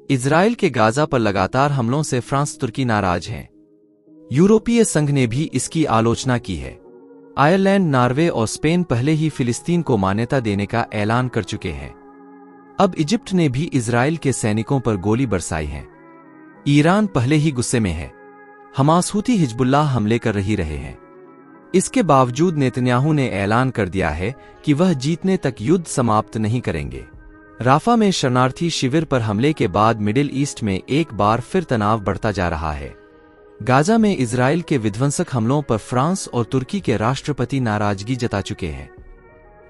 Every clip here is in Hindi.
इजराइल के गाजा पर लगातार हमलों से फ्रांस तुर्की नाराज हैं। यूरोपीय संघ ने भी इसकी आलोचना की है। आयरलैंड, नॉर्वे और स्पेन पहले ही फिलिस्तीन को मान्यता देने का ऐलान कर चुके हैं। अब इजिप्ट ने भी इजराइल के सैनिकों पर गोली बरसाई है। ईरान पहले ही गुस्से में है। हमास, हूती, हिजबुल्लाह हमले कर रहे हैं। इसके बावजूद नेतन्याहू ने ऐलान कर दिया है कि वह जीतने तक युद्ध समाप्त नहीं करेंगे। राफा में शरणार्थी शिविर पर हमले के बाद मिडिल ईस्ट में एक बार फिर तनाव बढ़ता जा रहा है। गाजा में इजराइल के विध्वंसक हमलों पर फ्रांस और तुर्की के राष्ट्रपति नाराजगी जता चुके हैं।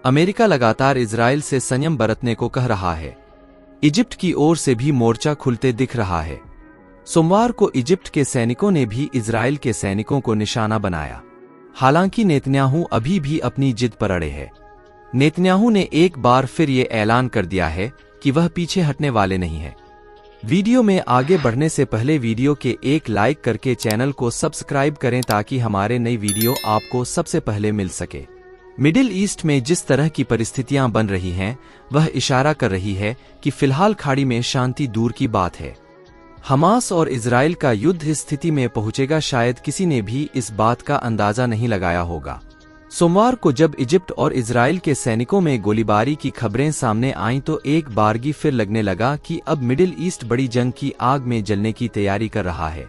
अमेरिका लगातार इजराइल से संयम बरतने को कह रहा है। इजिप्ट की ओर से भी मोर्चा खुलते दिख रहा है। सोमवार को इजिप्ट के सैनिकों ने भी इजराइल के सैनिकों को निशाना बनाया। हालांकि नेतन्याहू अभी भी अपनी जिद पर अड़े हैं। नेतन्याहू ने एक बार फिर ये ऐलान कर दिया है कि वह पीछे हटने वाले नहीं हैं। वीडियो में आगे बढ़ने से पहले वीडियो के एक लाइक करके चैनल को सब्सक्राइब करें ताकि हमारे नई वीडियो आपको सबसे पहले मिल सके। मिडिल ईस्ट में जिस तरह की परिस्थितियां बन रही हैं, वह इशारा कर रही है कि फिलहाल खाड़ी में शांति दूर की बात है। हमास और इजराइल का युद्ध इस स्थिति में पहुंचेगा, शायद किसी ने भी इस बात का अंदाजा नहीं लगाया होगा। सोमवार को जब इजिप्ट और इजराइल के सैनिकों में गोलीबारी की खबरें सामने आईं तो एक बारगी फिर लगने लगा कि अब मिडिल ईस्ट बड़ी जंग की आग में जलने की तैयारी कर रहा है।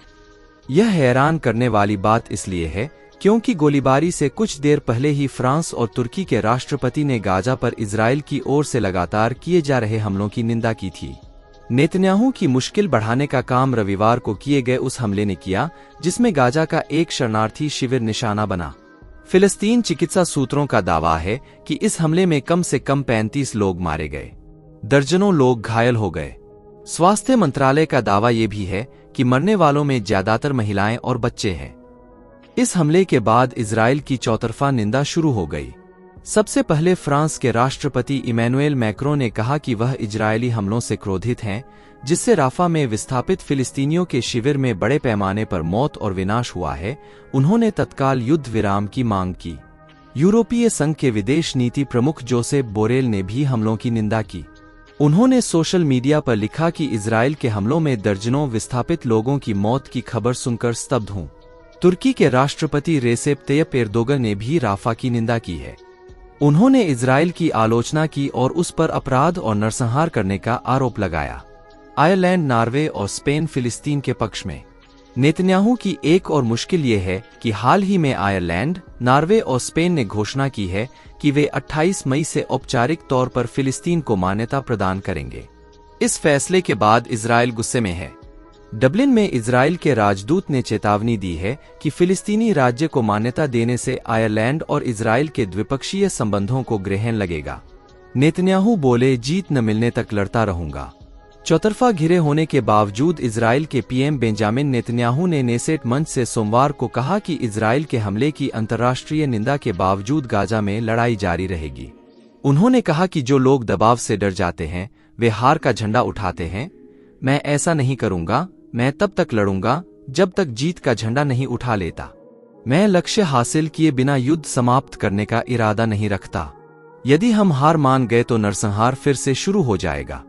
यह हैरान करने वाली बात इसलिए है क्योंकि गोलीबारी से कुछ देर पहले ही फ्रांस और तुर्की के राष्ट्रपति ने गाजा पर इजराइल की ओर से लगातार किए जा रहे हमलों की निंदा की थी। नेतन्याहू की मुश्किल बढ़ाने का काम रविवार को किए गए उस हमले ने किया जिसमें गाजा का एक शरणार्थी शिविर निशाना बना। फिलिस्तीन चिकित्सा सूत्रों का दावा है कि इस हमले में कम से कम 35 लोग मारे गए, दर्जनों लोग घायल हो गए। स्वास्थ्य मंत्रालय का दावा यह भी है कि मरने वालों में ज्यादातर महिलाएं और बच्चे हैं। इस हमले के बाद इजराइल की चौतरफा निंदा शुरू हो गई। सबसे पहले फ्रांस के राष्ट्रपति इमैनुएल मैक्रों ने कहा कि वह इजरायली हमलों से क्रोधित हैं, जिससे राफा में विस्थापित फिलिस्तीनियों के शिविर में बड़े पैमाने पर मौत और विनाश हुआ है। उन्होंने तत्काल युद्ध विराम की मांग की। यूरोपीय संघ के विदेश नीति प्रमुख जोसेप बोरेल ने भी हमलों की निंदा की। उन्होंने सोशल मीडिया पर लिखा कि इजराइल के हमलों में दर्जनों विस्थापित लोगों की मौत की खबर सुनकर स्तब्ध हूं। तुर्की के राष्ट्रपति रेसेप तय्यप एर्दोगन ने भी राफा की निंदा की है। उन्होंने इजराइल की आलोचना की और उस पर अपराध और नरसंहार करने का आरोप लगाया। आयरलैंड, नॉर्वे और स्पेन फिलिस्तीन के पक्ष में। नेतन्याहू की एक और मुश्किल ये है कि हाल ही में आयरलैंड, नॉर्वे और स्पेन ने घोषणा की है कि वे 28 मई से औपचारिक तौर पर फिलिस्तीन को मान्यता प्रदान करेंगे। इस फैसले के बाद इजराइल गुस्से में है। डबलिन में इजराइल के राजदूत ने चेतावनी दी है कि फिलिस्तीनी राज्य को मान्यता देने से आयरलैंड और इजराइल के द्विपक्षीय संबंधों को ग्रहण लगेगा। नेतन्याहू बोले, जीत न मिलने तक लड़ता रहूंगा। चौतरफा घिरे होने के बावजूद इजराइल के पीएम बेंजामिन नेतन्याहू ने नेसेट मंच से सोमवार को कहा कि इजराइल के हमले की अंतर्राष्ट्रीय निंदा के बावजूद गाजा में लड़ाई जारी रहेगी। उन्होंने कहा कि जो लोग दबाव से डर जाते हैं वे हार का झंडा उठाते हैं। मैं ऐसा नहीं करूंगा। मैं तब तक लड़ूंगा जब तक जीत का झंडा नहीं उठा लेता। मैं लक्ष्य हासिल किए बिना युद्ध समाप्त करने का इरादा नहीं रखता। यदि हम हार मान गए तो नरसंहार फिर से शुरू हो जाएगा।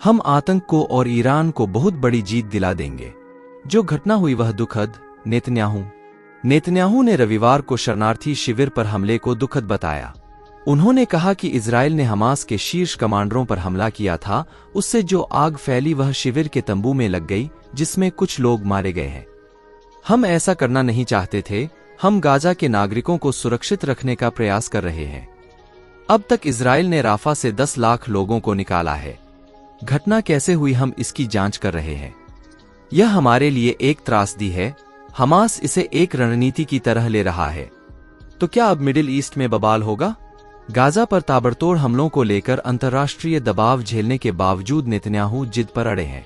हम आतंक को और ईरान को बहुत बड़ी जीत दिला देंगे। जो घटना हुई वह दुखद। नेतन्याहू ने रविवार को शरणार्थी शिविर पर हमले को दुखद बताया। उन्होंने कहा कि इजराइल ने हमास के शीर्ष कमांडरों पर हमला किया था। उससे जो आग फैली वह शिविर के तंबू में लग गई, जिसमें कुछ लोग मारे गए हैं। हम ऐसा करना नहीं चाहते थे। हम गाजा के नागरिकों को सुरक्षित रखने का प्रयास कर रहे हैं। अब तक इजराइल ने राफा से 10 लाख लोगों को निकाला है। घटना कैसे हुई हम इसकी जांच कर रहे हैं। यह हमारे लिए एक त्रासदी है। हमास इसे एक रणनीति की तरह ले रहा है। तो क्या अब मिडिल ईस्ट में बवाल होगा? गाजा पर ताबड़तोड़ हमलों को लेकर अंतर्राष्ट्रीय दबाव झेलने के बावजूद नेतन्याहू जिद पर अड़े हैं।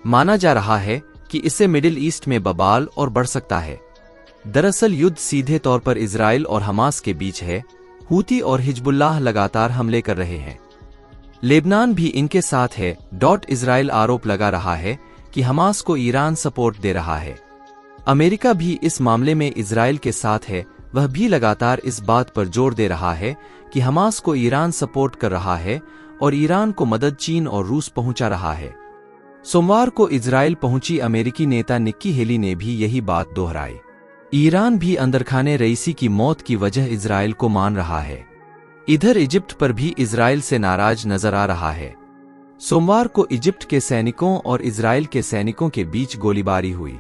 माना जा रहा है कि इससे मिडिल ईस्ट में बवाल और बढ़ सकता है। दरअसल युद्ध सीधे तौर पर इजराइल और हमास के बीच है। हूती और हिजबुल्लाह लगातार हमले कर रहे हैं। लेबनान भी इनके साथ है। इजराइल आरोप लगा रहा है कि हमास को ईरान सपोर्ट दे रहा है। अमेरिका भी इस मामले में इजराइल के साथ है। वह भी लगातार इस बात पर जोर दे रहा है कि हमास को ईरान सपोर्ट कर रहा है और ईरान को मदद चीन और रूस पहुंचा रहा है। सोमवार को इजराइल पहुंची अमेरिकी नेता निक्की हेली ने भी यही बात दोहराई। ईरान भी अंदरखाने रईसी की मौत की वजह इजराइल को मान रहा है। इधर इजिप्ट पर भी इजराइल से नाराज नजर आ रहा है। सोमवार को इजिप्ट के सैनिकों और इजराइल के सैनिकों के बीच गोलीबारी हुई।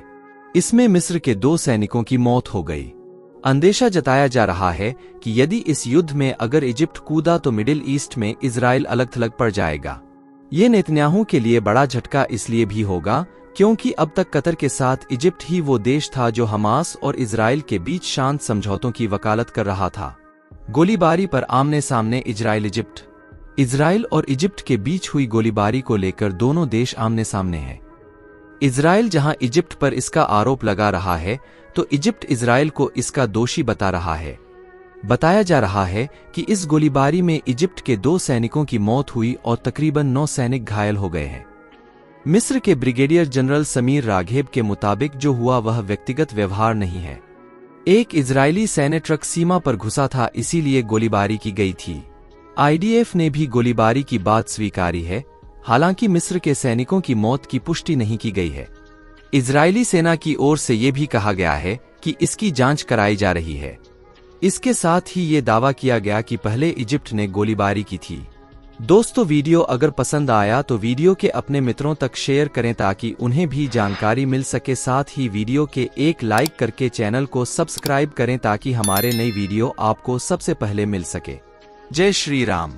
इसमें मिस्र के 2 सैनिकों की मौत हो गई। अंदेशा जताया जा रहा है कि यदि इस युद्ध में अगर इजिप्ट कूदा तो मिडिल ईस्ट में इजराइल अलग थलग पड़ जाएगा। ये नेतन्याहू के लिए बड़ा झटका इसलिए भी होगा क्योंकि अब तक कतर के साथ इजिप्ट ही वो देश था जो हमास और इजराइल के बीच शांत समझौतों की वकालत कर रहा था। गोलीबारी पर आमने सामने इजराइल और इजिप्ट के बीच हुई गोलीबारी को लेकर दोनों देश आमने सामने हैं। इजराइल जहां इजिप्ट पर इसका आरोप लगा रहा है तो इजिप्ट इजराइल को इसका दोषी बता रहा है। बताया जा रहा है कि इस गोलीबारी में इजिप्ट के 2 सैनिकों की मौत हुई और तकरीबन 9 सैनिक घायल हो गए हैं। मिस्र के ब्रिगेडियर जनरल समीर राघेब के मुताबिक जो हुआ वह व्यक्तिगत व्यवहार नहीं है। एक इजरायली सैन्य ट्रक सीमा पर घुसा था, इसीलिए गोलीबारी की गई थी। आईडीएफ ने भी गोलीबारी की बात स्वीकारी है। हालांकि मिस्र के सैनिकों की मौत की पुष्टि नहीं की गई है। इजरायली सेना की ओर से यह भी कहा गया है कि इसकी जांच कराई जा रही है। इसके साथ ही ये दावा किया गया कि पहले इजिप्ट ने गोलीबारी की थी। दोस्तों, वीडियो अगर पसंद आया तो वीडियो के अपने मित्रों तक शेयर करें ताकि उन्हें भी जानकारी मिल सके। साथ ही वीडियो के एक लाइक करके चैनल को सब्सक्राइब करें ताकि हमारे नई वीडियो आपको सबसे पहले मिल सके। जय श्री राम।